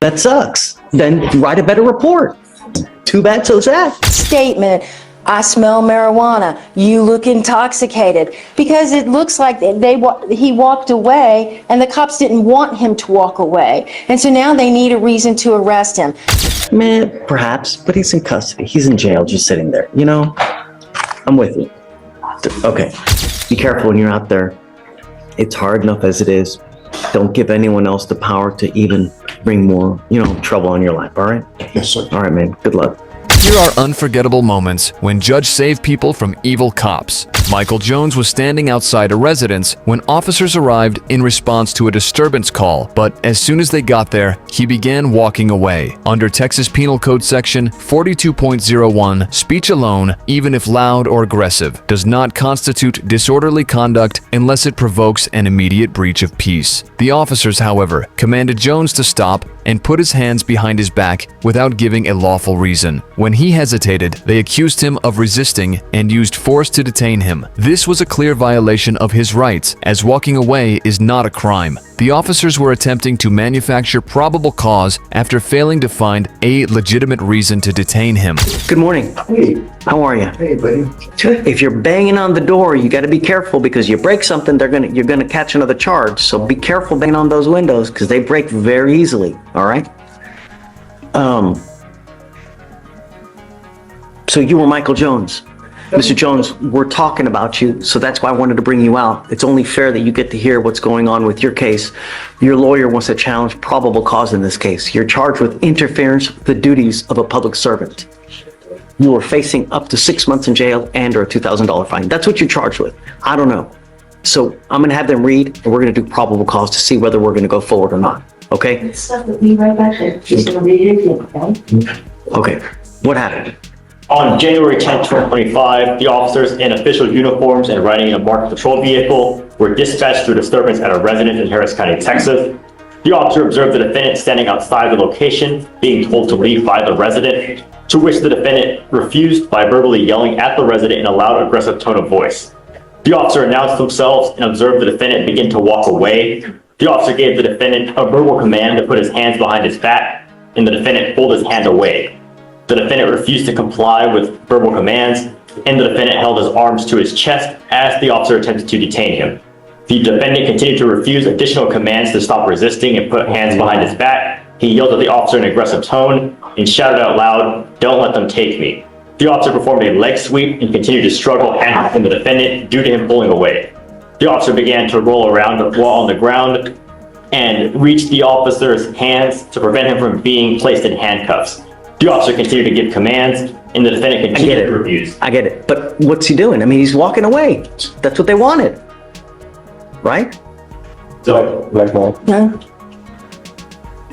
That sucks. Then write a better report. Too bad, so sad. Statement, I smell marijuana, you look intoxicated, because it looks like he walked away and the cops didn't want him to walk away. And so now they need a reason to arrest him. Man, perhaps, but he's in custody. He's in jail just sitting there. You know, I'm with you. Okay, be careful when you're out there. It's hard enough as it is. Don't give anyone else the power to even bring more, trouble on your life, all right? Yes, sir. All right, man. Good luck. Here are unforgettable moments when Judge saved people from evil cops. Michael Jones was standing outside a residence when officers arrived in response to a disturbance call, but as soon as they got there, he began walking away. Under Texas Penal Code Section 42.01, speech alone, even if loud or aggressive, does not constitute disorderly conduct unless it provokes an immediate breach of peace. The officers, however, commanded Jones to stop and put his hands behind his back without giving a lawful reason. When he hesitated, they accused him of resisting and used force to detain him. This was a clear violation of his rights, as walking away is not a crime. The officers were attempting to manufacture probable cause after failing to find a legitimate reason to detain him. Good morning. Hey. How are you? Hey, buddy. If you're banging on the door, you got to be careful because you break something, you're gonna catch another charge. So be careful banging on those windows because they break very easily. All right. So you were Michael Jones. Mr. Jones, we're talking about you, so that's why I wanted to bring you out. It's only fair that you get to hear what's going on with your case. Your lawyer wants to challenge probable cause in this case. You're charged with interference with the duties of a public servant. You are facing up to 6 months in jail and or a $2,000 fine. That's what you're charged with. I don't know. So I'm gonna have them read, and we're gonna do probable cause to see whether we're gonna go forward or not, okay? Stuff with me right back there. Just gonna read it again, okay? Okay, what happened? On January 10, 2025, the officers in official uniforms and riding in a marked patrol vehicle were dispatched to a disturbance at a residence in Harris County, Texas. The officer observed the defendant standing outside the location, being told to leave by the resident, to which the defendant refused by verbally yelling at the resident in a loud, aggressive tone of voice. The officer announced themselves and observed the defendant begin to walk away. The officer gave the defendant a verbal command to put his hands behind his back, and the defendant pulled his hand away. The defendant refused to comply with verbal commands, and the defendant held his arms to his chest as the officer attempted to detain him. The defendant continued to refuse additional commands to stop resisting and put hands behind his back. He yelled at the officer in an aggressive tone and shouted out loud, "Don't let them take me." The officer performed a leg sweep and continued to struggle handcuffing the defendant due to him pulling away. The officer began to roll around while on the ground and reached the officer's hands to prevent him from being placed in handcuffs. The officer continued to give commands, and the defendant continued to refuse. I get it, but what's he doing? I mean, he's walking away. That's what they wanted, right? So, No?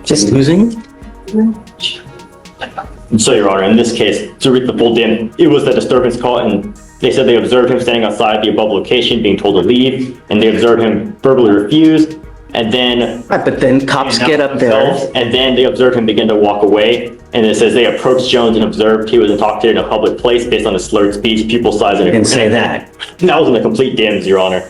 Just losing? Your Honor, in this case, to read the full dim, it was the disturbance call, and they said they observed him standing outside the above location, being told to leave, and they observed him verbally refuse, and then... Right, but then cops get up there. And then they observed him begin to walk away, and it says they approached Jones and observed he was intoxicated in a public place based on his slurred speech, pupil size, and... Didn't say that. That was in the complete dims, Your Honor.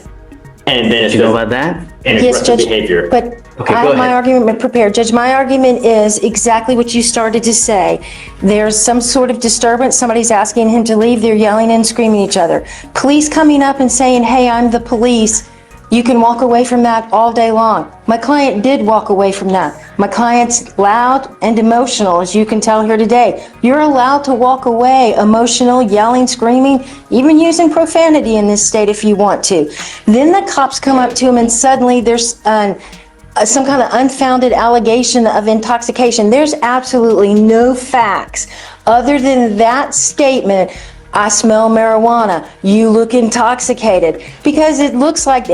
And then it Do you know about that? and Yes, aggressive Judge, behavior. but Okay, I go have my ahead. argument prepared. Judge, my argument is exactly what you started to say. There's some sort of disturbance, somebody's asking him to leave, they're yelling and screaming at each other. Police coming up and saying, "Hey, I'm the police." You can walk away from that all day long. My client did walk away from that. My client's loud and emotional, as you can tell here today. You're allowed to walk away emotional, yelling, screaming, even using profanity in this state if you want to. Then the cops come up to him and suddenly there's some kind of unfounded allegation of intoxication. There's absolutely no facts other than that statement, "I smell marijuana, you look intoxicated," because it looks like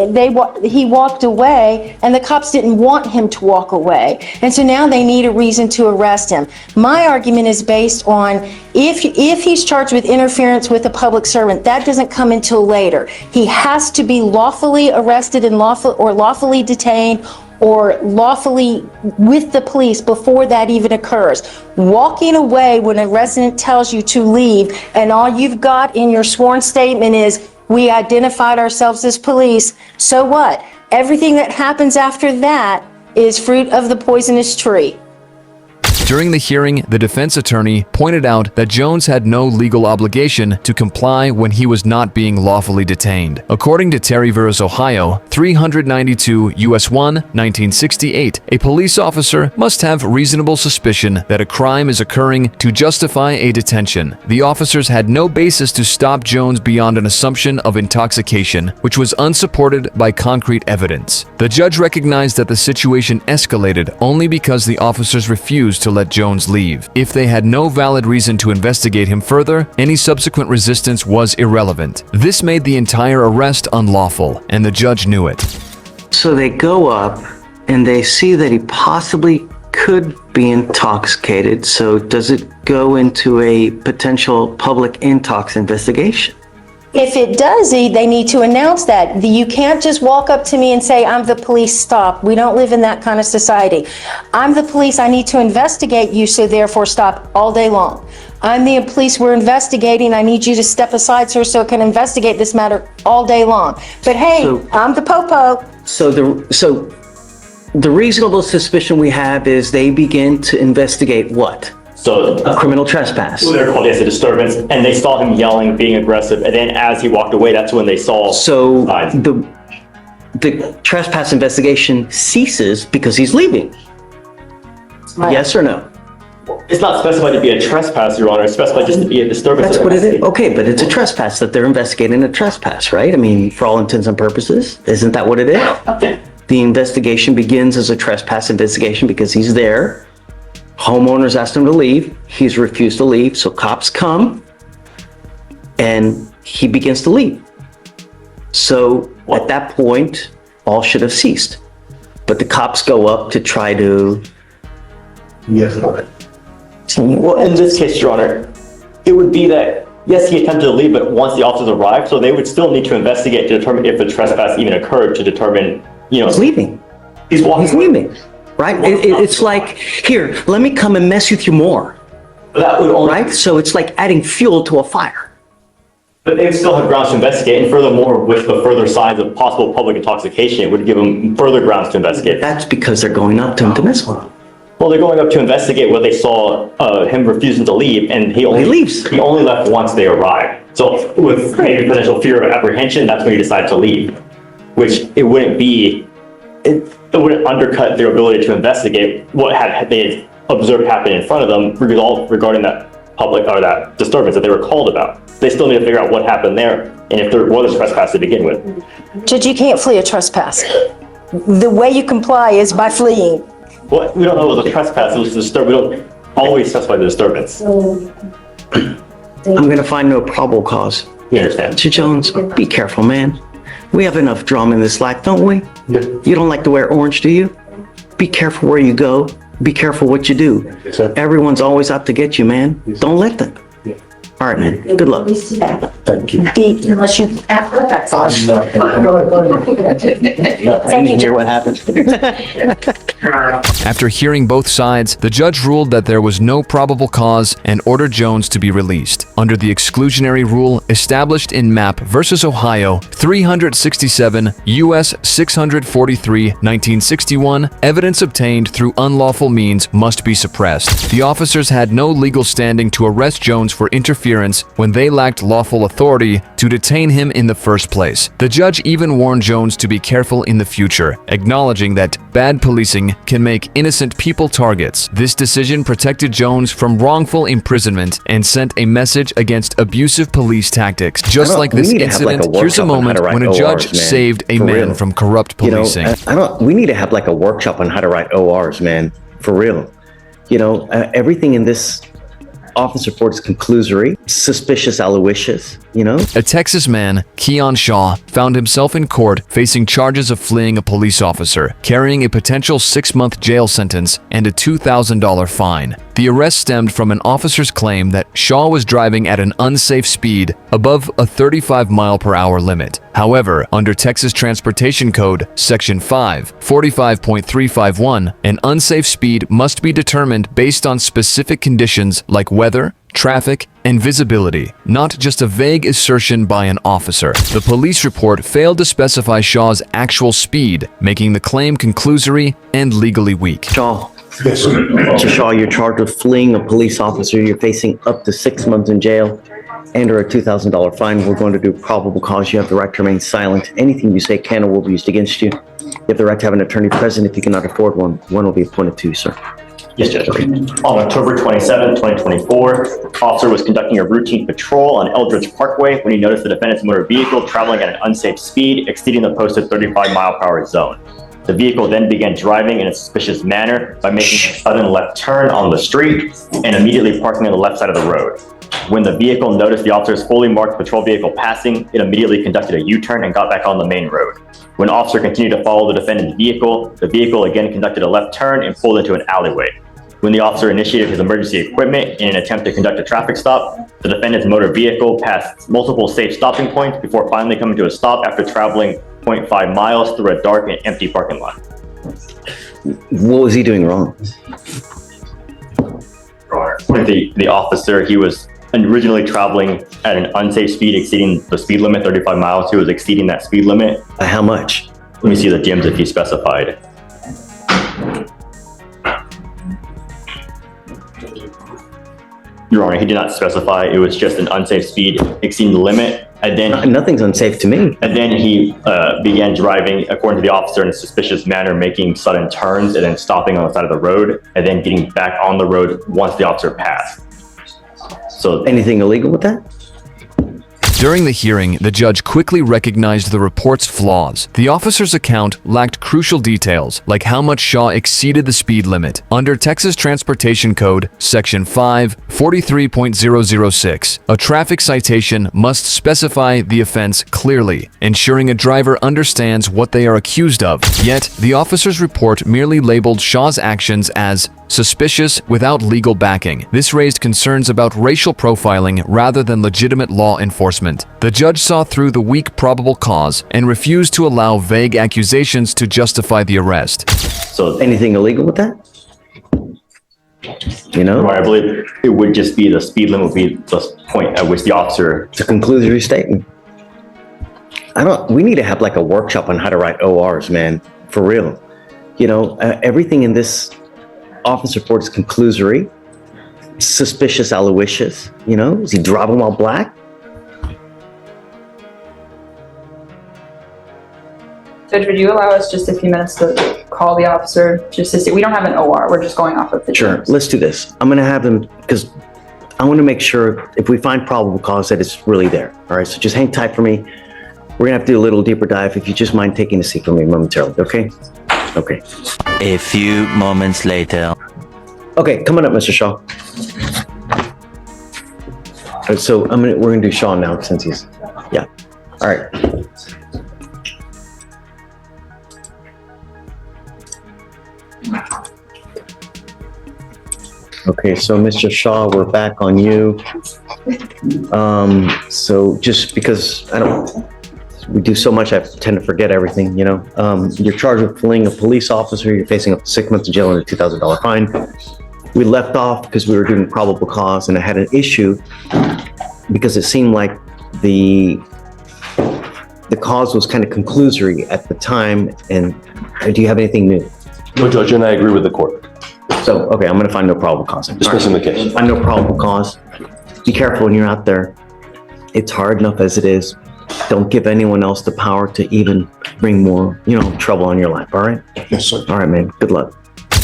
he walked away and the cops didn't want him to walk away. And so now they need a reason to arrest him. My argument is based on if he's charged with interference with a public servant, that doesn't come until later. He has to be lawfully arrested and lawfully detained or lawfully with the police before that even occurs. Walking away when a resident tells you to leave and all you've got in your sworn statement is, "We identified ourselves as police," so what? Everything that happens after that is fruit of the poisonous tree. During the hearing, the defense attorney pointed out that Jones had no legal obligation to comply when he was not being lawfully detained. According to Terry v. Ohio, 392 U.S. 1, 1968, a police officer must have reasonable suspicion that a crime is occurring to justify a detention. The officers had no basis to stop Jones beyond an assumption of intoxication, which was unsupported by concrete evidence. The judge recognized that the situation escalated only because the officers refused to let Jones leave. If they had no valid reason to investigate him further, any subsequent resistance was irrelevant. This made the entire arrest unlawful, and the judge knew it. So they go up and they see that he possibly could be intoxicated. So does it go into a potential public intox investigation? If it does, they need to announce that. You can't just walk up to me and say, I'm the police, stop. We don't live in that kind of society. I'm the police, I need to investigate you, so therefore stop all day long. I'm the police, we're investigating, I need you to step aside, sir, so I can investigate this matter all day long. But hey, I'm the popo. So the reasonable suspicion we have is they begin to investigate what? So A criminal trespass. they're called as a disturbance, and they saw him yelling, being aggressive, and then as he walked away, that's when they saw So signs. the trespass investigation ceases because he's leaving. Yes or no? It's not specified to be a trespass, Your Honor. It's specified just to be a disturbance. That's what it is. Okay, but it's a trespass that they're investigating a trespass, right? I mean, for all intents and purposes, isn't that what it is? Okay. The investigation begins as a trespass investigation because he's there. Homeowners asked him to leave. He's refused to leave. So cops come and he begins to leave. So at that point, all should have ceased. But the cops go up to try to. Yes, Lord. Well, in this case, Your Honor, it would be that, yes, he attempted to leave, but once the officers arrived, so they would still need to investigate to determine if the trespass even occurred, to determine, He's leaving. He's walking. He's leaving. Right? It's like, here, let me come and mess with you more. That would only, Right? So it's like adding fuel to a fire. but they would still have grounds to investigate, and furthermore, with the further signs of possible public intoxication, it would give them further grounds to investigate. That's because they're going up to him to mess with him. Well, they're going up to investigate what they saw him refusing to leave, and he leaves. He only left once they arrived. So with maybe potential fear of apprehension, that's when he decided to leave, which it wouldn't be. It wouldn't undercut their ability to investigate what they observed happen in front of them regarding that public or that disturbance that they were called about. They still need to figure out what happened there and if there was a trespass to begin with. Judge, you can't flee a trespass. The way you comply is by fleeing. Well, we don't know if it was a trespass, it was a disturbance. We don't always specify the disturbance. I'm going to find no probable cause. You understand? Mr. Jones, be careful, man. We have enough drama in this life, don't we? Yeah. You don't like to wear orange, do you? Be careful where you go. Be careful what you do. Yes, sir. Everyone's always out to get you, man. Yes, sir. Don't let them. Yeah. All right, man. Good luck. Thank you. Unless you. I didn't hear what happened. After hearing both sides, the judge ruled that there was no probable cause and ordered Jones to be released. Under the exclusionary rule established in Mapp v. Ohio 367 U.S. 643 1961, evidence obtained through unlawful means must be suppressed. The officers had no legal standing to arrest Jones for interference when they lacked lawful authority to detain him in the first place. The judge even warned Jones to be careful in the future, acknowledging that bad policing can make innocent people targets. This decision protected Jones from wrongful imprisonment and sent a message against abusive police tactics. Just like this incident, here's a moment when a judge saved a man from corrupt policing. We need to have like a workshop on how to write ORs, man, for real. Everything in this office report is conclusory, suspicious, aloysius, A Texas man, Keon Shaw, found himself in court facing charges of fleeing a police officer, carrying a potential 6-month jail sentence and a $2,000 fine. The arrest stemmed from an officer's claim that Shaw was driving at an unsafe speed above a 35-mile-per-hour limit. However, under Texas Transportation Code, Section 5, 45.351, an unsafe speed must be determined based on specific conditions like weather, traffic, and visibility, not just a vague assertion by an officer. The police report failed to specify Shaw's actual speed, making the claim conclusory and legally weak. Shaw, Yes, sir. Mr. Shaw, you're charged with fleeing a police officer. You're facing up to 6 months in jail and or a $2,000 fine. We're going to do probable cause. You have the right to remain silent. Anything you say can or will be used against you. You have the right to have an attorney present. If you cannot afford one, one will be appointed to you, sir. Yes, Judge. On October 27, 2024, officer was conducting a routine patrol on Eldridge Parkway when he noticed the defendant's motor vehicle traveling at an unsafe speed, exceeding the posted 35-mile-per-hour zone. The vehicle then began driving in a suspicious manner by making a sudden left turn on the street and immediately parking on the left side of the road. When the vehicle noticed the officer's fully marked patrol vehicle passing, it immediately conducted a U-turn and got back on the main road. When officer continued to follow the defendant's vehicle, the vehicle again conducted a left turn and pulled into an alleyway. When the officer initiated his emergency equipment in an attempt to conduct a traffic stop, the defendant's motor vehicle passed multiple safe stopping points before finally coming to a stop after traveling 0.5 miles through a dark and empty parking lot. What was he doing wrong? With the officer, he was originally traveling at an unsafe speed exceeding the speed limit, 35 miles. He was exceeding that speed limit. How much? Let me see the DMs if he specified. Your Honor, he did not specify. It was just an unsafe speed exceeding the limit. And then, Nothing's unsafe to me. and then he began driving, according to the officer, in a suspicious manner, making sudden turns and then stopping on the side of the road and then getting back on the road once the officer passed. So Anything illegal with that? During the hearing, the judge quickly recognized the report's flaws. The officer's account lacked crucial details, like how much Shaw exceeded the speed limit. Under Texas Transportation Code, Section 543.006, a traffic citation must specify the offense clearly, ensuring a driver understands what they are accused of. Yet, the officer's report merely labeled Shaw's actions as suspicious without legal backing. This raised concerns about racial profiling rather than legitimate law enforcement. The judge saw through the weak probable cause and refused to allow vague accusations to justify the arrest. So Anything illegal with that? You know, I believe it would just be the speed limit would be the point at which the officer. it's a conclusory statement. We need to have like a workshop on how to write ORs, man, for real. You know, everything in this officer report is conclusory, suspicious, aloysius. You know, is he driving while black? Judge, would you allow us just a few minutes to call the officer just to see? We don't have an OR. We're just going off of the Sure, terms. let's do this. I'm gonna have them, because I want to make sure if we find probable cause that it's really there. All right, so just hang tight for me. We're gonna have to do a little deeper dive. If you just mind taking a seat for me momentarily, okay? Okay. A few moments later. Okay, coming up, Mr. Shaw. All right, so we're gonna do Shaw now since he's, yeah. All right. Okay, so Mr. Shaw, we're back on you. So just because we do so much, I tend to forget everything, you know. You're charged with fleeing a police officer. You're facing up to 6 months in jail and a $2,000 fine. We left off because we were doing probable cause, and I had an issue because it seemed like the cause was kind of conclusory at the time. And do you have anything new? No, Judge, and I agree with the court. So, okay, I'm gonna find no probable cause. Dismissing the case. Find no probable cause. Be careful when you're out there. It's hard enough as it is. Don't give anyone else the power to even bring more, trouble on your life, all right? Yes, sir. All right, man, good luck.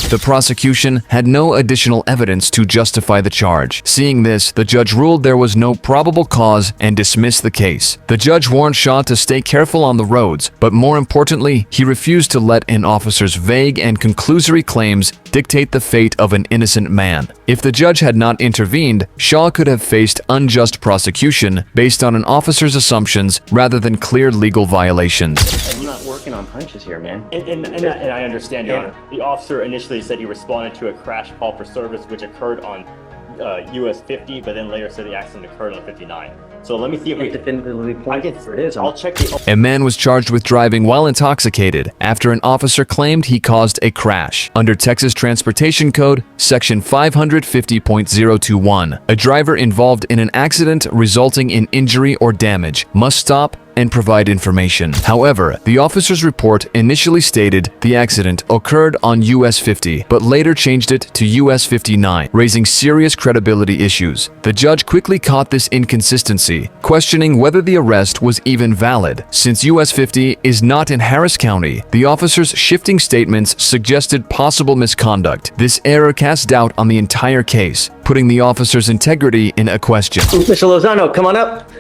The prosecution had no additional evidence to justify the charge. Seeing this, the judge ruled there was no probable cause and dismissed the case. The judge warned Shaw to stay careful on the roads, but more importantly, he refused to let an officer's vague and conclusory claims dictate the fate of an innocent man. If the judge had not intervened, Shaw could have faced unjust prosecution based on an officer's assumptions rather than clear legal violations. I'm not working on hunches here, man. And I understand, Your Honor. The officer initially said he responded to a crash call for service which occurred on US 50, but then later said the accident occurred on 59. So let me see if we Definitively point where it is. I'll check the A man was charged with driving while intoxicated after an officer claimed he caused a crash. Under Texas Transportation Code, Section 550.021, a driver involved in an accident resulting in injury or damage must stop and provide information. However, the officer's report initially stated the accident occurred on US 50, but later changed it to US 59, raising serious credibility issues. The judge quickly caught this inconsistency, questioning whether the arrest was even valid. Since US 50 is not in Harris County, the officer's shifting statements suggested possible misconduct. This error cast doubt on the entire case, putting the officer's integrity in a question. Mr. Lozano, come on up.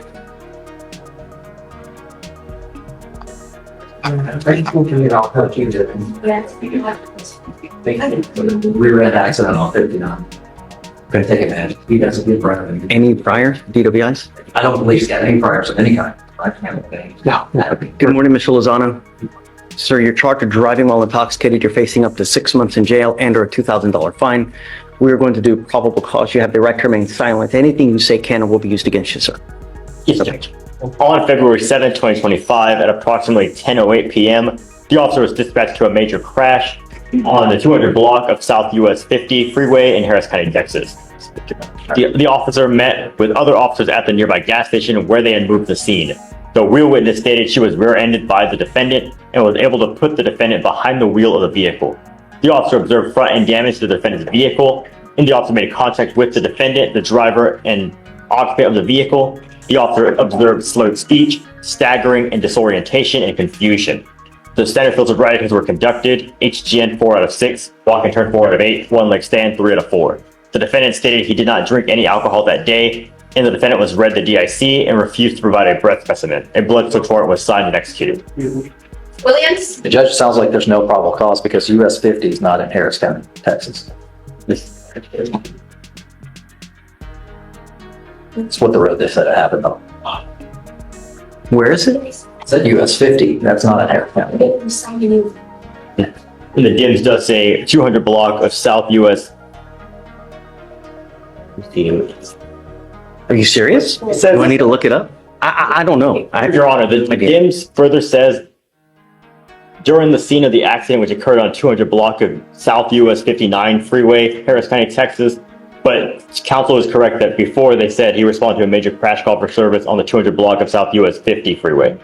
Rear-end accident on 59. Gonna take advantage. He doesn't get prior. Any prior DWIs? I don't believe he's got any priors of any kind. No. Good morning, Mr. Lozano. Sir, you're charged with driving while intoxicated. You're facing up to 6 months in jail and or a $2,000 fine. We are going to do probable cause. You have the right to remain silent. Anything you say can and will be used against you, sir. Yes, Judge. On February 7, 2025, at approximately 10:08 p.m., the officer was dispatched to a major crash on the 200 block of South US 50 freeway in Harris County, Texas. The officer met with other officers at the nearby gas station where they had moved the scene. The rear witness stated she was rear-ended by the defendant and was able to put the defendant behind the wheel of the vehicle. The officer observed front-end damage to the defendant's vehicle, and the officer made contact with the defendant, the driver, and occupant of the vehicle. The officer observed slurred speech, staggering, and disorientation and confusion. The standard field sobriety were conducted, HGN 4 out of 6, walk and turn 4 out of 8, one leg stand 3 out of 4. The defendant stated he did not drink any alcohol that day, and the defendant was read the DIC and refused to provide a breath specimen. A blood search warrant was signed and executed. Williams? The judge sounds like there's no probable cause because US 50 is not in Harris County, Texas. That's what the road they said it happened on. Where is it? It said US 50, that's not in Harris County. And the DIMS does say 200 block of South US. Are you serious? Do I need to look it up? I don't know. Your Honor, the DIMS further says during the scene of the accident, which occurred on 200 block of South US 59 freeway, Harris County, Texas. But counsel is correct that before they said he responded to a major crash call for service on the 200 block of South US 50 freeway.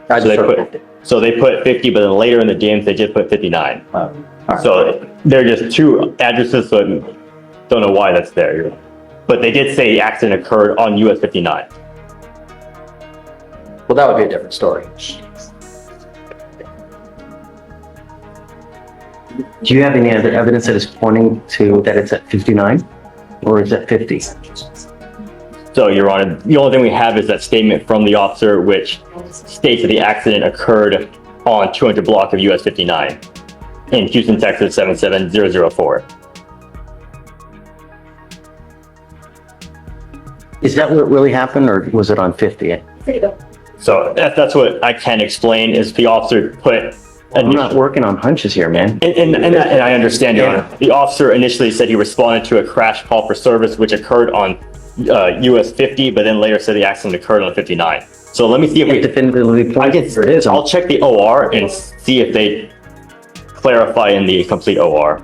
So they put 50, but then later in the DIMS, they just put 59. So they're just two addresses, so I don't know why that's there. But they did say the accident occurred on US 59. Well, that would be a different story. Do you have any other evidence that is pointing to that it's at 59 or is it 50? So, Your Honor, the only thing we have is that statement from the officer, which states that the accident occurred on 200 block of US 59 in Houston, Texas 77004. Is that what really happened or was it on 50? So that's what I can explain is the officer put. I'm not working on hunches here, man. And I understand, Your Honor. The officer initially said he responded to a crash call for service, which occurred on US 50, but then later said the accident occurred on 59. So let me see if we definitively point where it is. I'll check the OR and see if they clarify in the complete OR.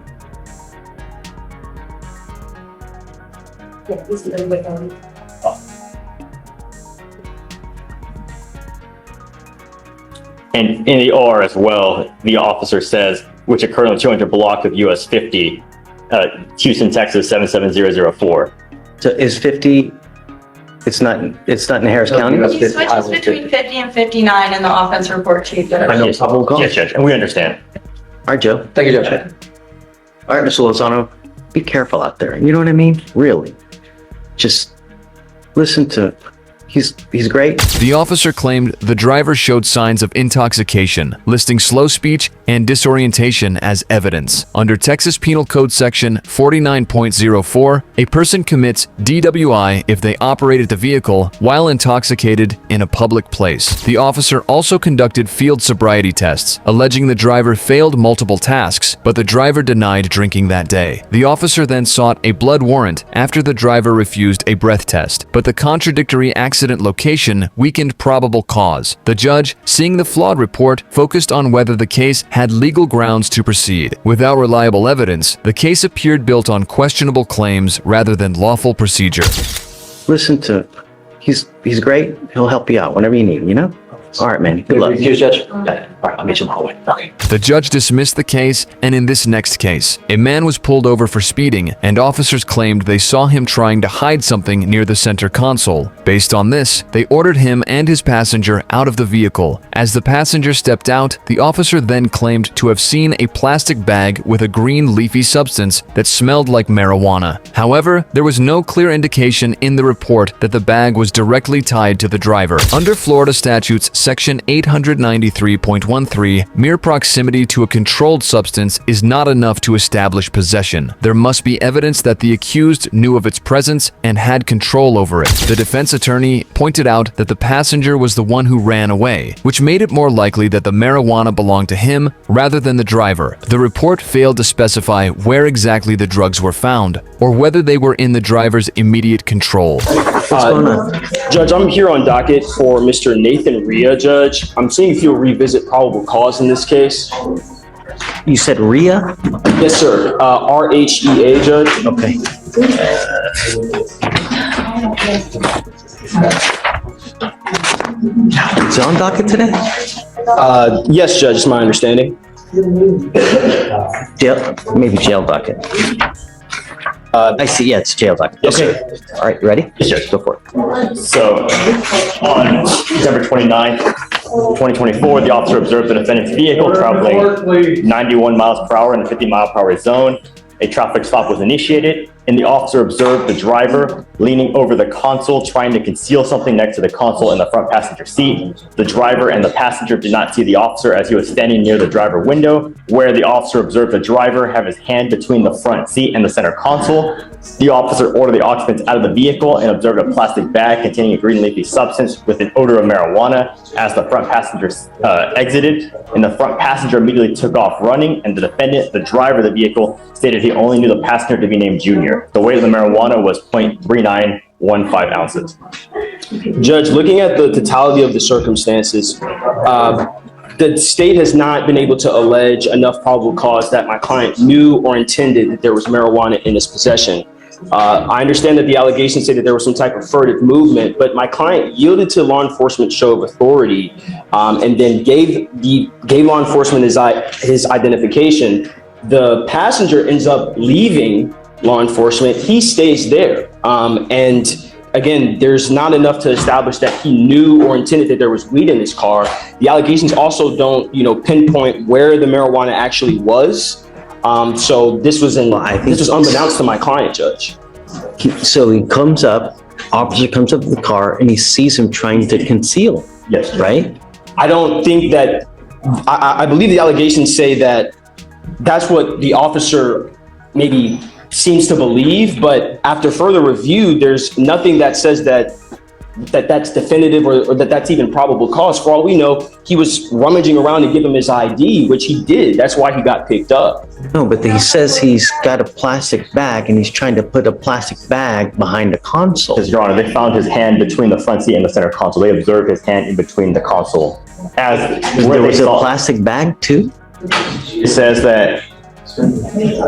Yeah, this is the way on. And in the OR as well, the officer says, which occurred on 200 block of US 50, Houston, Texas 77004. So is 50, it's not in Harris County? He switches between 50 and 59 in the offense report, Chief. I know probable cause. Yes, Judge, and we understand. All right, Joe. Thank you, Judge. All right, Mr. Lozano, be careful out there. You know what I mean? Really. Just listen to, he's great. The officer claimed the driver showed signs of intoxication, listing slow speech and disorientation as evidence. Under Texas Penal Code Section 49.04, a person commits DWI if they operated the vehicle while intoxicated in a public place. The officer also conducted field sobriety tests, alleging the driver failed multiple tasks, but the driver denied drinking that day. The officer then sought a blood warrant after the driver refused a breath test, but the contradictory accident accident location weakened probable cause. The judge, seeing the flawed report, focused on whether the case had legal grounds to proceed. Without reliable evidence, the case appeared built on questionable claims rather than lawful procedure. Listen to, he's great. He'll help you out whenever you need, you know? All right, man. Good luck. Excuse Judge? Okay. All right, I'll meet you in the hallway. Okay. The judge dismissed the case, and in this next case, a man was pulled over for speeding, and officers claimed they saw him trying to hide something near the center console. Based on this, they ordered him and his passenger out of the vehicle. As the passenger stepped out, the officer then claimed to have seen a plastic bag with a green leafy substance that smelled like marijuana. However, there was no clear indication in the report that the bag was directly tied to the driver. Under Florida statutes Section 893.13, mere proximity to a controlled substance is not enough to establish possession. There must be evidence that the accused knew of its presence and had control over it. The defense attorney pointed out that the passenger was the one who ran away, which made it more likely that the marijuana belonged to him rather than the driver. The report failed to specify where exactly the drugs were found or whether they were in the driver's immediate control. What's going on? Judge, I'm here on docket for Mr. Nathan Rhea, Judge. I'm seeing if you'll revisit probable cause in this case. You said Rhea? Yes, sir. RHEA, Judge. Okay. Is it on docket today? Yes, Judge, it's my understanding. Jail, maybe jail docket. I see, yeah, it's jail docket. Yes, Okay. sir. All right, ready? Yes, sir. Go for it. So, on December 29th, 2024, the officer observed the defendant's vehicle traveling 91 miles per hour in a 50-mile-per-hour zone. A traffic stop was initiated, and the officer observed the driver leaning over the console, trying to conceal something next to the console in the front passenger seat. The driver and the passenger did not see the officer as he was standing near the driver window, where the officer observed the driver have his hand between the front seat and the center console. The officer ordered the occupants out of the vehicle and observed a plastic bag containing a green leafy substance with an odor of marijuana as the front passenger exited, and the front passenger immediately took off running, and the defendant, the driver of the vehicle, stated he only knew the passenger to be named Junior. The weight of the marijuana was 0.3915 ounces. Judge, looking at the totality of the circumstances, the state has not been able to allege enough probable cause that my client knew or intended that there was marijuana in his possession. I understand that the allegations say that there was some type of furtive movement, but my client yielded to law enforcement show of authority, and then gave law enforcement his identification. The passenger ends up leaving law enforcement. He stays there. And again, there's not enough to establish that he knew or intended that there was weed in his car. The allegations also don't, pinpoint where the marijuana actually was. So this was unbeknownst to my client, Judge. So he comes up, officer comes up to the car, and he sees him trying to conceal. Yes, right? I don't think that, I believe the allegations say that that's what the officer maybe seems to believe, but after further review, there's nothing that says that's definitive or that's even probable cause. For all we know, he was rummaging around to give him his ID, which he did. That's why he got picked up. No, but he says he's got a plastic bag and he's trying to put a plastic bag behind the console. Because, Your Honor, they found his hand between the front seat and the center console. They observed his hand in between the console. There was a plastic bag too? It says that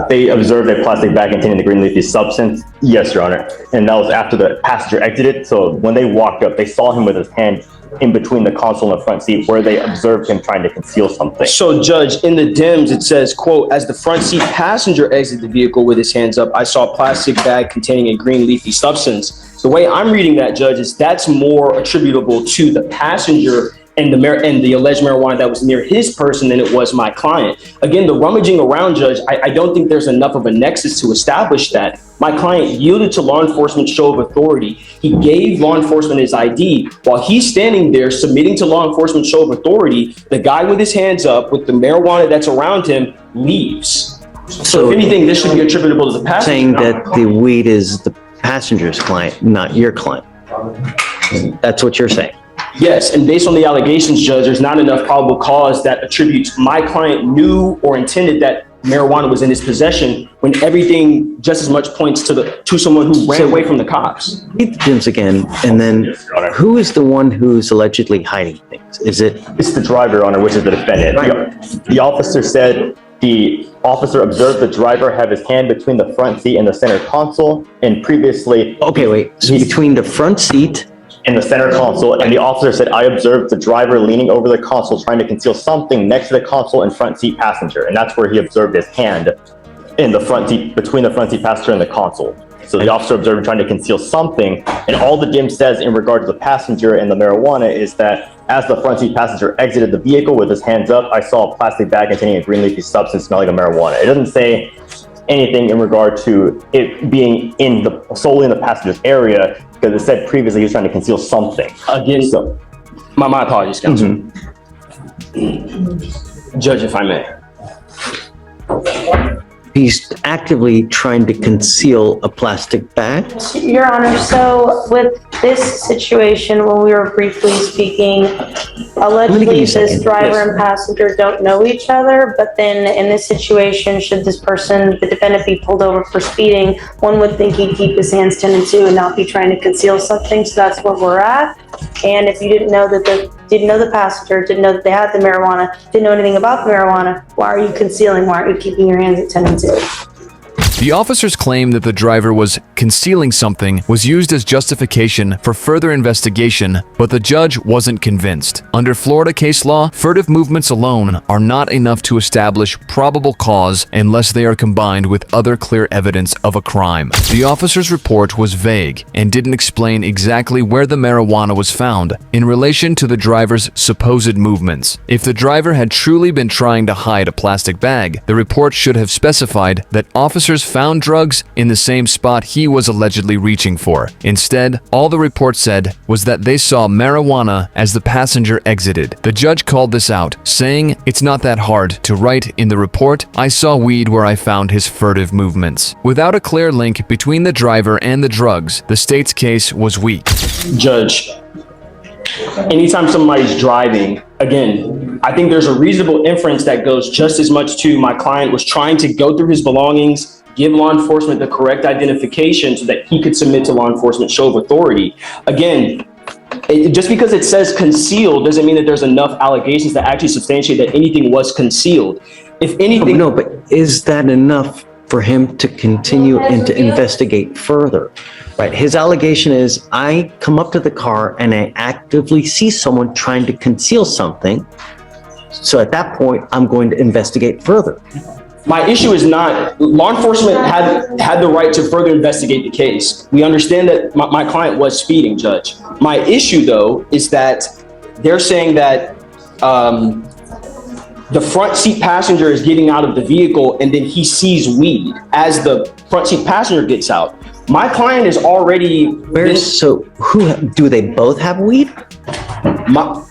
they observed a plastic bag containing the green leafy substance. Yes, Your Honor. And that was after the passenger exited. So when they walked up, they saw him with his hand in between the console and the front seat, where they observed him trying to conceal something. So, Judge, in the DIMS, it says, quote, as the front seat passenger exited the vehicle with his hands up, I saw a plastic bag containing a green leafy substance. The way I'm reading that, Judge, is that's more attributable to the passenger and the alleged marijuana that was near his person than it was my client. Again, the rummaging around, Judge, I don't think there's enough of a nexus to establish that. My client yielded to law enforcement show of authority. He gave law enforcement his ID. While he's standing there submitting to law enforcement show of authority, the guy with his hands up with the marijuana that's around him leaves. So if anything, this should be attributable to the passenger. Saying that the weed is the passenger's client, not your client. That's what you're saying. Yes, and based on the allegations, Judge, there's not enough probable cause that attributes my client knew or intended that marijuana was in his possession when everything just as much points to someone who ran away from the cops. Read the gyms again, and then who is the one who's allegedly hiding things? Is it? It's the driver, Your Honor, which is the defendant. The officer said the officer observed the driver have his hand between the front seat and the center console, and previously... Okay, wait. So between the front seat in the center console, and the officer said, I observed the driver leaning over the console trying to conceal something next to the console and front seat passenger, and that's where he observed his hand in the front seat, between the front seat passenger and the console. So the officer observed him trying to conceal something, and all the DIM says in regard to the passenger and the marijuana is that as the front seat passenger exited the vehicle with his hands up, I saw a plastic bag containing a green leafy substance smelling of marijuana. It doesn't say anything in regard to it being in the solely in the passenger's area, because it said previously he was trying to conceal something. Again, so my apologies, counsel. Judge, if I may. he's actively trying to conceal a plastic bag? Your Honor, so with this situation, when we were briefly speaking, allegedly this driver and passenger don't know each other, but then in this situation, should this person, the defendant, be pulled over for speeding, one would think he'd keep his hands 10 and 2 and not be trying to conceal something, so that's where we're at. And if you didn't know that didn't know the passenger, didn't know that they had the marijuana, didn't know anything about the marijuana, why are you concealing? Why aren't you keeping your hands at 10 and 2? The officer's claim that the driver was concealing something was used as justification for further investigation, but the judge wasn't convinced. Under Florida case law, furtive movements alone are not enough to establish probable cause unless they are combined with other clear evidence of a crime. The officer's report was vague and didn't explain exactly where the marijuana was found in relation to the driver's supposed movements. If the driver had truly been trying to hide a plastic bag, the report should have specified that officers found drugs in the same spot he was allegedly reaching for. Instead, all the report said was that they saw marijuana as the passenger exited. The judge called this out, saying it's not that hard to write in the report, I saw weed where I found his furtive movements. Without a clear link between the driver and the drugs, the state's case was weak. Judge, anytime somebody's driving, again, I think there's a reasonable inference that goes just as much to my client was trying to go through his belongings, give law enforcement the correct identification so that he could submit to law enforcement show of authority. Again, just because it says concealed doesn't mean that there's enough allegations that actually substantiate that anything was concealed. If anything... No, but is that enough for him to continue and to investigate further? Right, his allegation is, I come up to the car and I actively see someone trying to conceal something. So at that point, I'm going to investigate further. My issue is not, law enforcement had the right to further investigate the case. We understand that my client was speeding, Judge. My issue, though, is that they're saying that the front seat passenger is getting out of the vehicle and then he sees weed as the front seat passenger gets out. My client is already... So who do they both have weed?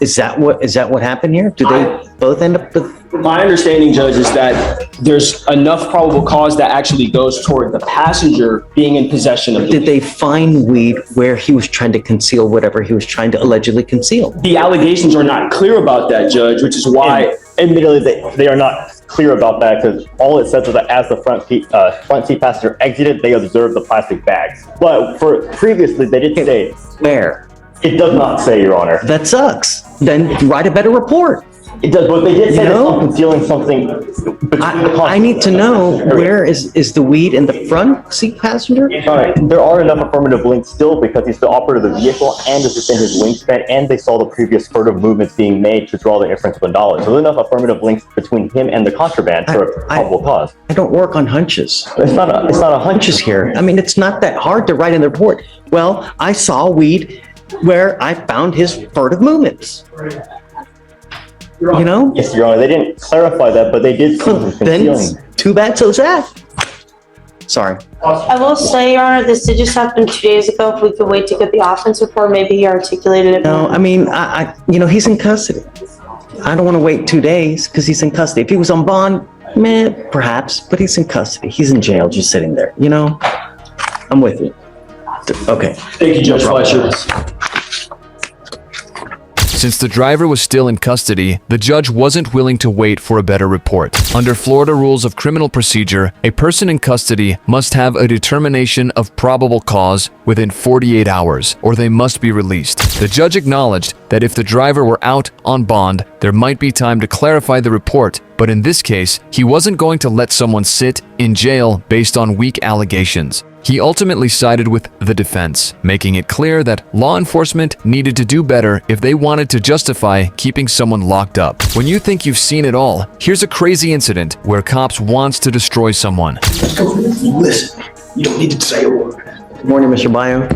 Is that what happened here? Do they both end up with... My understanding, Judge, is that there's enough probable cause that actually goes toward the passenger being in possession of the Did they find weed where he was trying to conceal whatever he was trying to allegedly conceal? The allegations are not clear about that, Judge, which is why... Admittedly, they are not clear about that because all it says is that as the front seat passenger exited, they observed the plastic bags. But for previously, they did say... Where? It does not say, Your Honor. That sucks. Then write a better report. It does, but they did say that concealing something between the I need to know, where is the weed in the front seat passenger? All right, there are enough affirmative links still because he's the operator of the vehicle and is within his wingspan, and they saw the previous furtive movements being made to draw the inference of a knowledge. So there's enough affirmative links between him and the contraband for a probable cause. I don't work on hunches. It's not a hunches here. I mean, it's not that hard to write in the report. Well, I saw weed where I found his furtive movements. You know? Yes, Your Honor. They didn't clarify that, but they did see him concealing. Then, too bad, so sad. Sorry. I will say, Your Honor, this did just happen 2 days ago. If we could wait to get the offense report, maybe he articulated it. No, I mean, he's in custody. I don't want to wait 2 days because he's in custody. If he was on bond, man, perhaps, but he's in custody. He's in jail just sitting there, you know? I'm with you. Okay. Thank you, Judge Fletcher. Since the driver was still in custody, the judge wasn't willing to wait for a better report. Under Florida rules of criminal procedure, a person in custody must have a determination of probable cause within 48 hours, or they must be released. The judge acknowledged that if the driver were out on bond, there might be time to clarify the report, but in this case, he wasn't going to let someone sit in jail based on weak allegations. He ultimately sided with the defense, making it clear that law enforcement needed to do better if they wanted to justify keeping someone locked up. When you think you've seen it all, here's a crazy incident where cops wants to destroy someone. Listen, you don't need to say a word. Good morning, Mr. Bayo.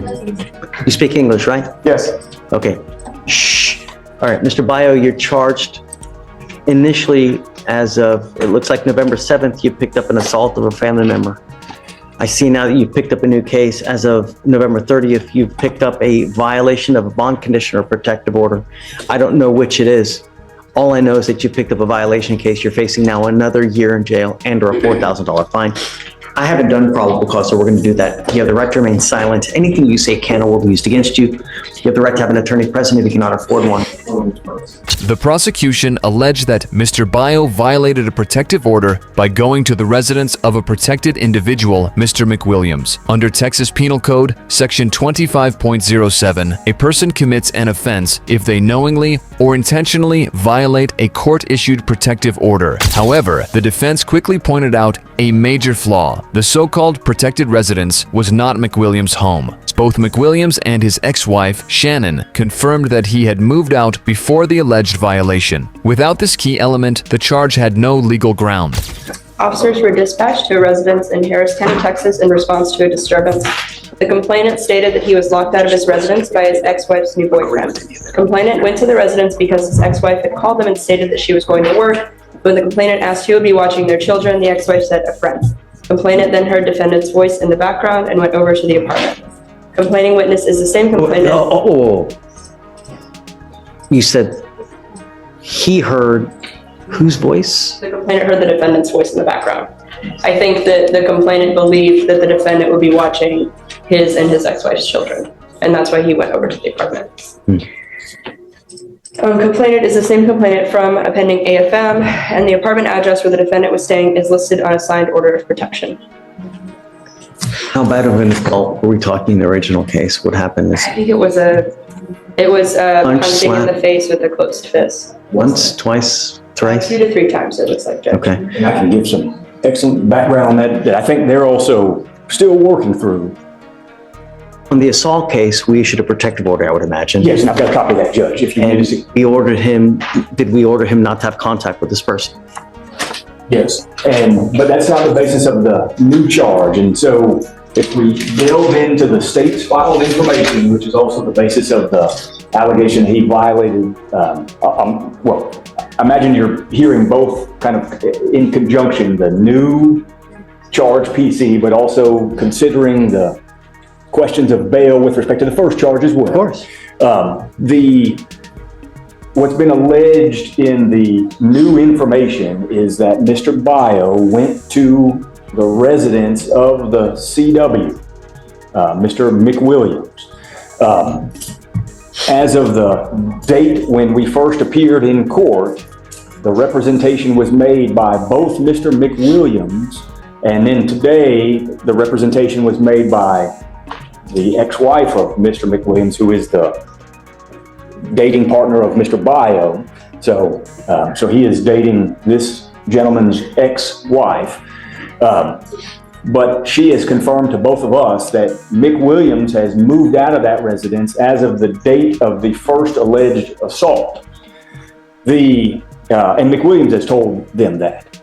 You speak English, right? Yes. Okay. Shh. All right, Mr. Bayo, you're charged initially as of, it looks like November 7th, you picked up an assault of a family member. I see now that you've picked up a new case. As of November 30th, you've picked up a violation of a bond condition or protective order. I don't know which it is. All I know is that you picked up a violation case. You're facing now another year in jail and or a $4,000 fine. I haven't done probable cause, so we're going to do that. You have the right to remain silent. Anything you say can or will be used against you. You have the right to have an attorney present if you cannot afford one. The prosecution alleged that Mr. Bayo violated a protective order by going to the residence of a protected individual, Mr. McWilliams. Under Texas Penal Code, Section 25.07, a person commits an offense if they knowingly or intentionally violate a court-issued protective order. However, the defense quickly pointed out a major flaw. The so-called protected residence was not McWilliams' home. Both McWilliams and his ex-wife, Shannon, confirmed that he had moved out before the alleged violation. Without this key element, the charge had no legal ground. Officers were dispatched to a residence in Harris County, Texas in response to a disturbance. The complainant stated that he was locked out of his residence by his ex-wife's new boyfriend. The complainant went to the residence because his ex-wife had called them and stated that she was going to work. When the complainant asked who would be watching their children, the ex-wife said a friend. Complainant then heard defendant's voice in the background and went over to the apartment. Complaining witness is the same complainant. You said he heard whose voice? The complainant heard the defendant's voice in the background. I think that the complainant believed that the defendant would be watching his and his ex-wife's children, and that's why he went over to the apartment. Complainant is the same complainant from a pending AFM, and the apartment address where the defendant was staying is listed on a signed order of protection. How bad of an assault were we talking in the original case? What happened is I think it was punching in the face with a closed fist. once, twice, thrice? 2 to 3 times, it looks like, Judge. Okay. And I can give some excellent background that I think they're also still working through. On the assault case, we issued a protective order, I would imagine. Yes, and I've got a copy of that, Judge, if you need to see. And did we order him not to have contact with this person? Yes, but that's not the basis of the new charge. And so if we delve into the state's filed information, which is also the basis of the allegation he violated, well, imagine you're hearing both kind of in conjunction, the new charge PC, but also considering the questions of bail with respect to the first charge as well. Of course. What's been alleged in the new information is that Mr. Bayo went to the residence of the CW, Mr. McWilliams. As of the date when we first appeared in court, the representation was made by both Mr. McWilliams, and then today the representation was made by the ex-wife of Mr. McWilliams, who is the dating partner of Mr. Bayo. So he is dating this gentleman's ex-wife. But she has confirmed to both of us that McWilliams has moved out of that residence as of the date of the first alleged assault. And McWilliams has told them that.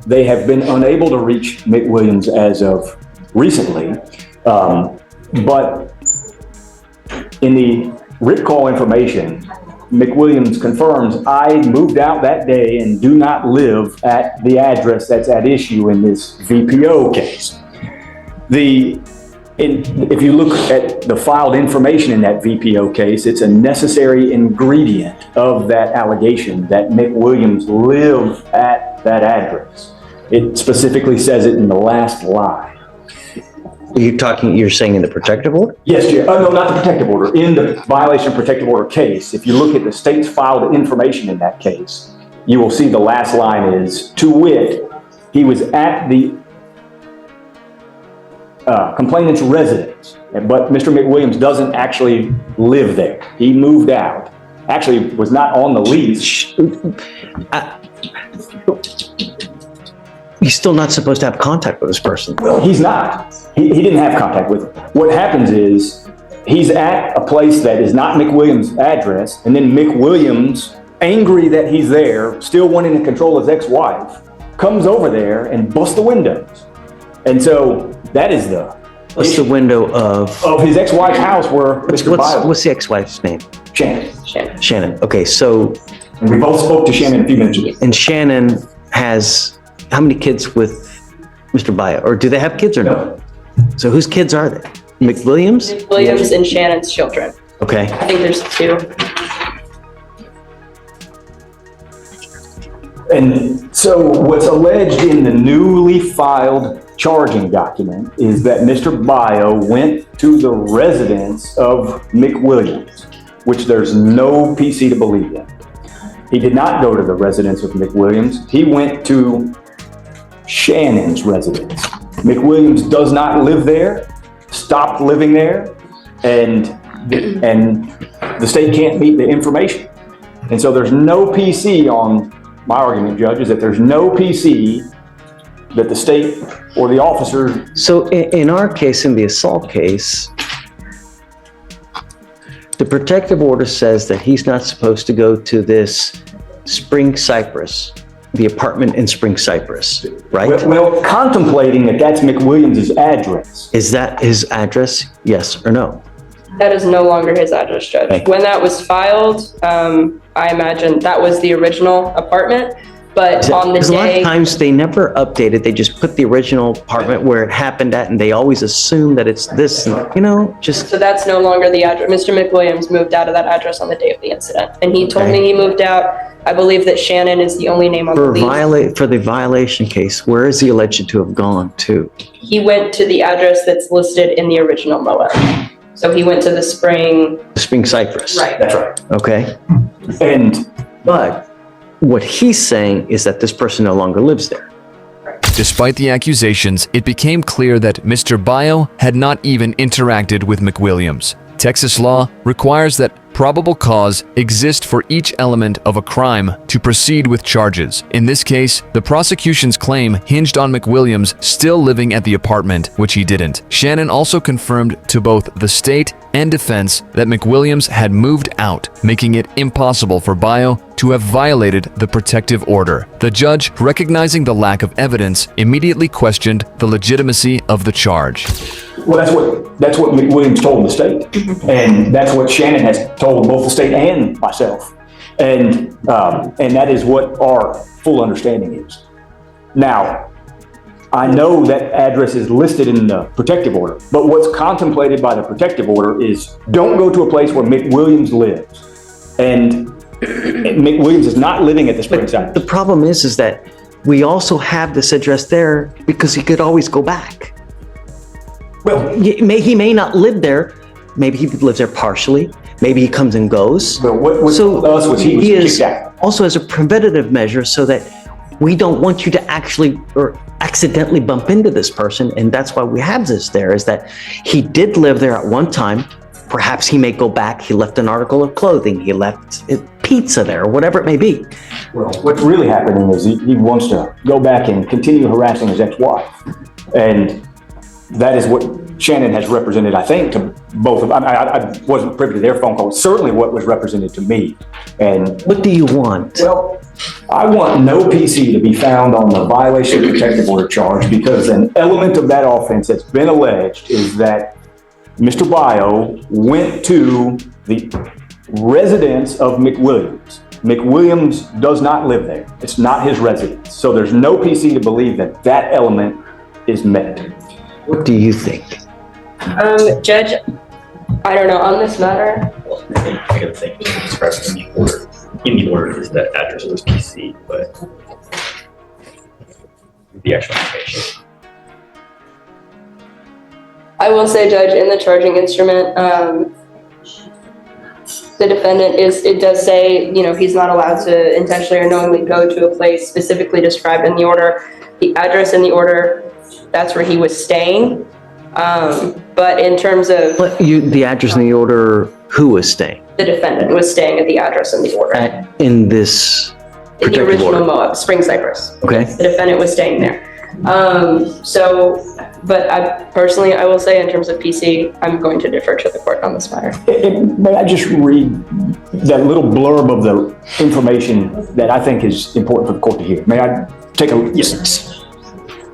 They have been unable to reach McWilliams as of recently. But in the RIP call information, McWilliams confirms, I moved out that day and do not live at the address that's at issue in this VPO case. If you look at the filed information in that VPO case, it's a necessary ingredient of that allegation that McWilliams live at that address. It specifically says it in the last line. You're saying in the protective order? Yes, Chair. No, not the protective order. In the violation of protective order case, if you look at the state's filed information in that case, you will see the last line is, to wit, he was at the complainant's residence, but Mr. McWilliams doesn't actually live there. He moved out. Actually, was not on the lease. He's still not supposed to have contact with this person. Well, he's not. He didn't have contact with him. What happens is he's at a place that is not McWilliams' address, and then McWilliams, angry that he's there, still wanting to control his ex-wife, comes over there and busts the windows. And so that is What's the window of his ex-wife's house where Mr. Biles. what's the ex-wife's name? Shannon. Okay, so And we both spoke to Shannon a few minutes ago. and Shannon has how many kids with Mr. Bio? Or do they have kids or no? So whose kids are they? McWilliams? Williams and Shannon's children. Okay. I think there's 2. And so what's alleged in the newly filed charging document is that Mr. Bio went to the residence of McWilliams, which there's no PC to believe in. He did not go to the residence of McWilliams. He went to Shannon's residence. McWilliams does not live there, stopped living there, and the state can't meet the information. And so there's no PC on, my argument, Judge, is that there's no PC that the state or the officer. So in our case, in the assault case, the protective order says that he's not supposed to go to this Spring Cypress, the apartment in Spring Cypress, right? Well, contemplating that that's McWilliams' address. Is that his address? Yes or no? That is no longer his address, Judge. Okay. When that was filed, I imagine that was the original apartment, but on the Because a lot of day, times they never updated, they just put the original apartment where it happened at, and they always assume that it's this, and, just, so that's no longer the address. Mr. McWilliams moved out of that address on the day of the incident, and he told Okay. me he moved out. I believe that Shannon is the only name on the lease. for the violation case, where is he alleged to have gone to? He went to the address that's listed in the original MOA. So he went to the Spring. Spring Cypress. Right. That's right. Okay, but what he's saying is that this person no longer lives there. Despite the accusations, it became clear that Mr. Bio had not even interacted with McWilliams. Texas law requires that probable cause exist for each element of a crime to proceed with charges. In this case, the prosecution's claim hinged on McWilliams still living at the apartment, which he didn't. Shannon also confirmed to both the state and defense that McWilliams had moved out, making it impossible for Bio to have violated the protective order. The judge, recognizing the lack of evidence, immediately questioned the legitimacy of the charge. Well, that's what McWilliams told the state, and that's what Shannon has told both the state and myself, and that is what our full understanding is. Now, I know that address is listed in the protective order, but what's contemplated by the protective order is don't go to a place where McWilliams lives, and McWilliams is not living at the Spring Cypress. The problem is that we also have this address there because he could always go back. Well, he may not live there. Maybe he lives there partially. Maybe he comes and goes. Well, what else was he kicked out? Also as a preventative measure so that we don't want you to actually or accidentally bump into this person. And that's why we have this there, is that he did live there at one time. Perhaps he may go back. He left an article of clothing. He left pizza there, or whatever it may be. Well, what's really happening is he wants to go back and continue harassing his ex-wife. And that is what Shannon has represented, I think, to both of them. I wasn't privy to their phone call. Certainly what was represented to me. And what do you want? Well, I want no PC to be found on the violation of protective order charge, because an element of that offense that's been alleged is that Mr. Bio went to the residence of McWilliams. McWilliams does not live there. It's not his residence. So there's no PC to believe that that element is met. What do you think? Judge, I don't know, on this matter. Well, I gotta think, expressed in the order is that address was PC, but the actual information. I will say, Judge, in the charging instrument, the defendant it does say, he's not allowed to intentionally or knowingly go to a place specifically described in the order. The address in the order, that's where he was staying. But in terms of The address in the order, who was staying? the defendant was staying at the address in the order. In this In the protective original order? Moab, Spring Cypress. Okay. The defendant was staying there. But I will say in terms of PC, I'm going to defer to the court on this matter. May I just read that little blurb of the information that I think is important for the court to hear? May I take a... Yes.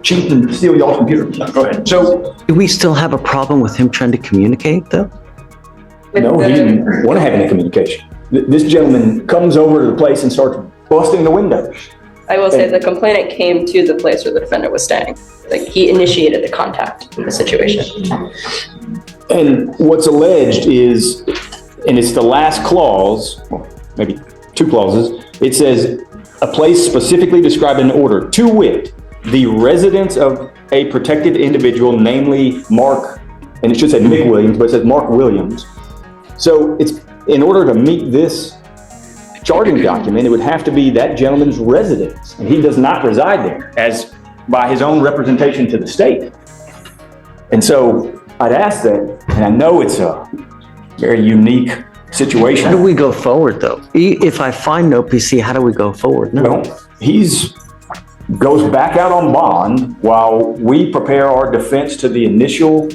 Chief, and steal y'all's computer. Go ahead. So, Do we still have a problem with him trying to communicate, though? no, he didn't want to have any communication. This gentleman comes over to the place and starts busting the windows. I will say the complainant came to the place where the defendant was staying. Like, he initiated the contact in the situation. And what's alleged is, and it's the last clause, or maybe two clauses, it says, a place specifically described in order, to wit, the residence of a protected individual, namely Mark, and it should say Mick Williams, but it says Mark Williams. So it's, in order to meet this charging document, it would have to be that gentleman's residence, and he does not reside there, as by his own representation to the state. And so I'd ask that, and I know it's a very unique situation. How do we go forward, though? If I find no PC, how do we go forward? No. Well, goes back out on bond while we prepare our defense to the initial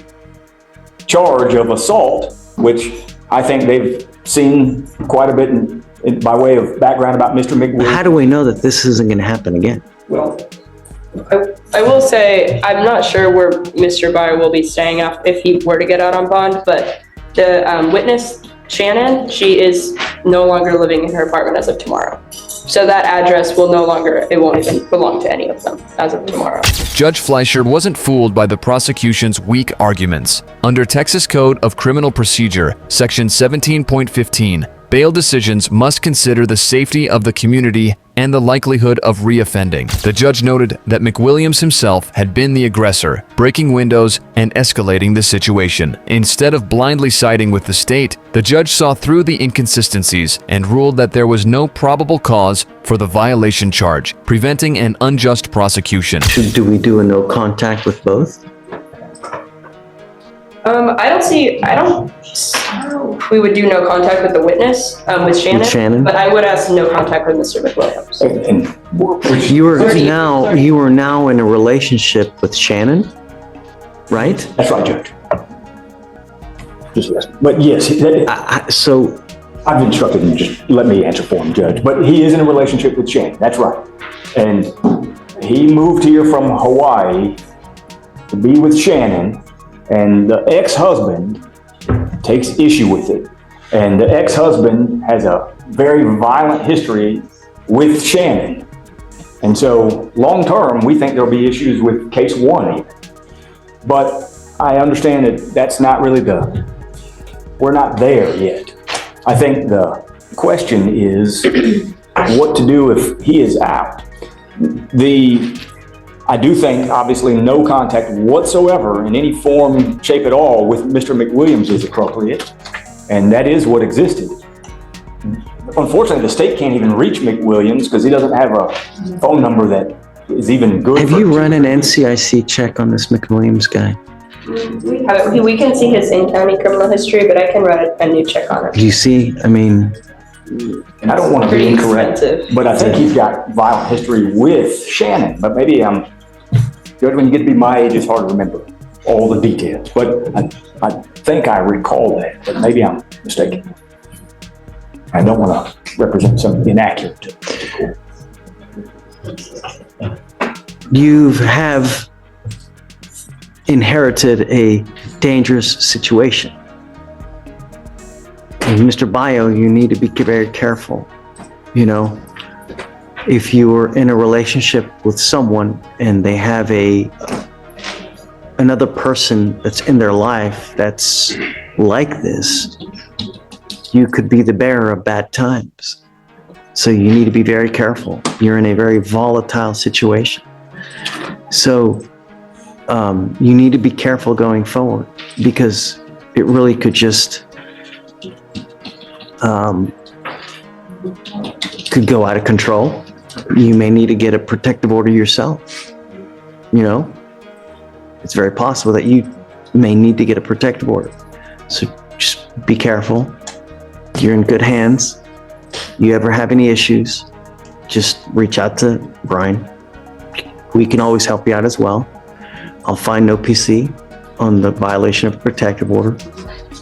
charge of assault, which I think they've seen quite a bit by way of background about Mr. McWilliams. How do we know that this isn't going to happen again? Well, I will say, I'm not sure where Mr. Byer will be staying if he were to get out on bond, but the witness, Shannon, she is no longer living in her apartment as of tomorrow. So that address will it won't even belong to any of them as of tomorrow. Judge Fleischer wasn't fooled by the prosecution's weak arguments. Under Texas Code of Criminal Procedure, Section 17.15, bail decisions must consider the safety of the community and the likelihood of reoffending. The judge noted that McWilliams himself had been the aggressor, breaking windows and escalating the situation. Instead of blindly siding with the state, the judge saw through the inconsistencies and ruled that there was no probable cause for the violation charge, preventing an unjust prosecution. Do we do a no contact with both? We would do no contact with the witness, with Shannon. But I would ask no contact with Mr. McWilliams. You are now in a relationship with Shannon, right? that's right, Judge. But yes, So I've instructed him, just let me answer for him, Judge. But he is in a relationship with Shannon, that's right. And he moved here from Hawaii to be with Shannon, and the ex-husband takes issue with it. And the ex-husband has a very violent history with Shannon. And so long-term, we think there'll be issues with case one even. But I understand that that's not really we're not there yet. I think the question is what to do if he is out. I do think, obviously, no contact whatsoever in any form, shape at all with Mr. McWilliams is appropriate, and that is what existed. Unfortunately, the state can't even reach McWilliams because he doesn't have a phone number that is even good. Have you run an NCIC check on this McWilliams guy? We can see his in-county criminal history, but I can run a new check on it. Do you see? I mean, and I don't want to be incorrect, but I think he's got violent history with Shannon, but maybe Judge, when you get to be my age, it's hard to remember all the details, but I think I recall that, but maybe I'm mistaken. I don't want to represent something inaccurate. you have inherited a dangerous situation. And Mr. Bio, you need to be very careful. You know, if you are in a relationship with someone and they have another person that's in their life that's like this, you could be the bearer of bad times. So you need to be very careful. You're in a very volatile situation. So you need to be careful going forward because it really could just could go out of control. You may need to get a protective order yourself. You know, it's very possible that you may need to get a protective order. So just be careful. You're in good hands. You ever have any issues, just reach out to Brian. We can always help you out as well. I'll find no PC on the violation of a protective order,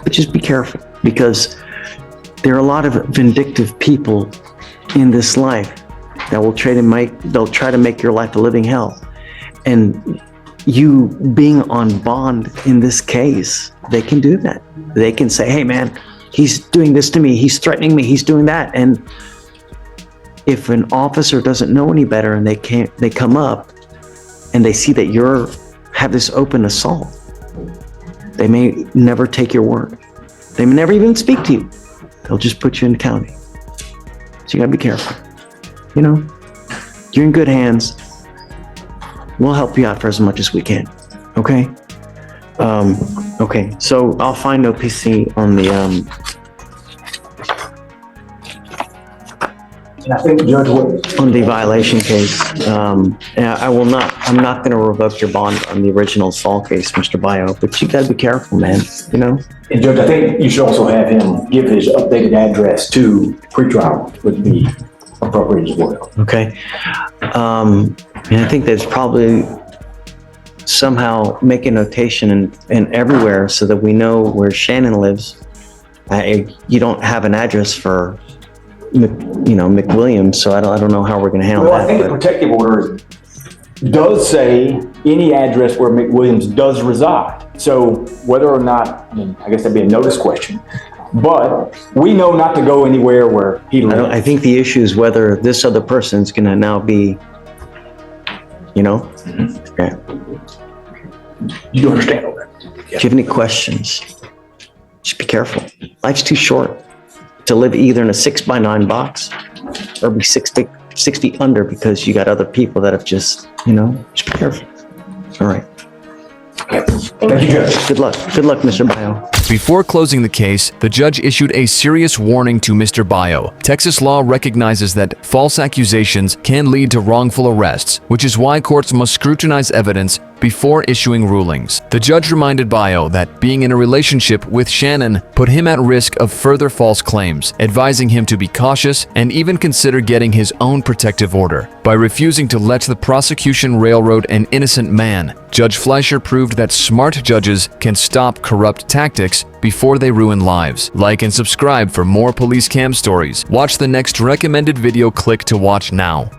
but just be careful because there are a lot of vindictive people in this life that will they'll try to make your life a living hell. And you being on bond in this case, they can do that. They can say, hey man, he's doing this to me, he's threatening me, he's doing that. And if an officer doesn't know any better and they come up and they see that have this open assault, they may never take your word. They may never even speak to you. They'll just put you in county. So you gotta be careful. You know, you're in good hands. We'll help you out for as much as we can. Okay? Okay, so I'll find no PC on the, And I think, Judge, what, on the violation case. And I'm not gonna revoke your bond on the original assault case, Mr. Bio, but you gotta be careful, man, you know? and Judge, I think you should also have him give his updated address to pretrial would be appropriate as well. Okay. And I think there's probably somehow make a notation in everywhere so that we know where Shannon lives. You don't have an address for, McWilliams, so I don't know how we're going to handle Well, that. I think the but- protective order does say any address where McWilliams does reside. So whether or not, I guess that'd be a notice question, but we know not to go anywhere where he lives. I think the issue is whether this other person's going to now be, Okay. You do understand all that? Do you have any questions? Just be careful. Life's too short to live either in a 6x9 box or be 6 feet under because you got other people that have just be careful. All right. Thank you, Judge. Good luck. Good luck, Mr. Bio. Before closing the case, the judge issued a serious warning to Mr. Bio. Texas law recognizes that false accusations can lead to wrongful arrests, which is why courts must scrutinize evidence before issuing rulings. The judge reminded Bio that being in a relationship with Shannon put him at risk of further false claims, advising him to be cautious and even consider getting his own protective order. By refusing to let the prosecution railroad an innocent man, Judge Fleischer proved that smart judges can stop corrupt tactics before they ruin lives. Like and subscribe for more police cam stories. Watch the next recommended video click to watch now.